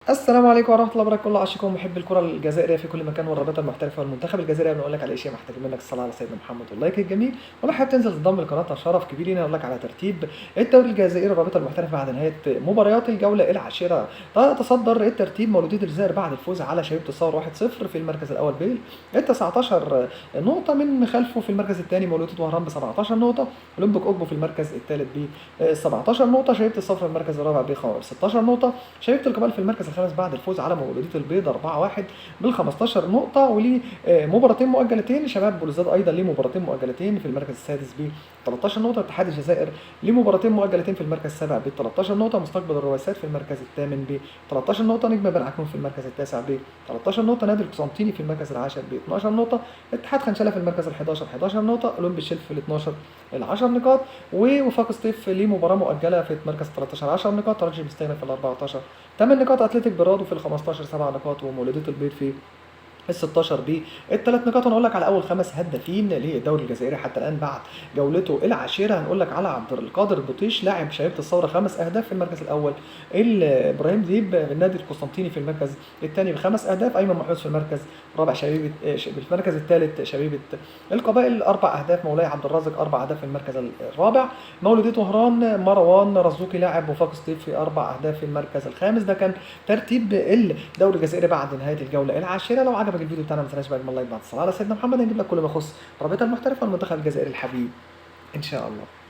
السلام عليكم ورحمة الله وبركاته، كل عاشق ومحب الكرة الجزائرية في كل مكان والرابطة المحترفة والمنتخب الجزائري بنقول لك على شيء محتاجين منك الصلاة على سيدنا محمد واللايك الجميل، ولو حابب تنزل تنضم لقناتنا شرف كبير لينا اقول لك على ترتيب الدوري الجزائري والرابطة المحترفة بعد نهاية مباريات الجولة العاشرة. تصدر الترتيب مولودية الجزائر بعد الفوز على شبيبة الثور 1-0 في المركز الأول بال 19 نقطة، من خلفه في المركز الثاني مولودية وهران ب 17 نقطة، اولمبيك اوجبو في المركز الثالث ب 17 نقطة، شبيبة الصفر في المركز الرابع ب 16 نقطة، شبيبة القبائل في المركز الخامس بعد الفوز على مولودية البيض 4-1 بال 15 نقطة، وليه مباراتين مؤجلتين. شباب بلوزداد أيضا ليه مباراتين مؤجلتين في المركز السادس ب 13 نقطة، اتحاد الجزائر ليه مباراتين مؤجلتين في المركز السابع ب 13 نقطة، مستقبل الرويسات في المركز الثامن ب 13 نقطة، نجم بن عكنون في المركز التاسع ب 13 نقطة، نادي القسنطيني في المركز العاشر ب 12 نقطة، اتحاد خنشلة في المركز ال 11 نقطة، اولمبي الشلف في ال 12 10 نقاط، ووفاق سطيف ليه مباراة مؤجلة في المركز 13 10 نقاط، ترجي مستينا في ال 14 8 نقاط، اتلتيك برادو في ال 15 7 نقاط، ومولودية البيض في ال 16 بالثلاث نقاط. هنقول لك على اول خمس هدافين للدوري الجزائري حتى الان بعد جولته العاشره. هنقول لك على عبد القادر البطيش لاعب شبيبه الثوره 5 اهداف في المركز الاول، ابراهيم ديب النادي القسنطيني في المركز الثاني ب5 اهداف، ايمن محروس في المركز الرابع شبيبه في المركز الثالث شبيبه القبائل 4 اهداف، مولاي عبد الرازق 4 اهداف في المركز الرابع، مولودية وهران مروان رزوقي لاعب وفاق سطيف في 4 اهداف في المركز الخامس. ده كان ترتيب الدوري الجزائري بعد نهايه الجوله العاشره. لو عجبك الفيديو بتاعنا ما تنساش بقى اللايك بعد الصلاه على سيدنا محمد، هنجيب لك كل ما يخص رابطه المحترفه والمنتخب الجزائري الحبيب ان شاء الله.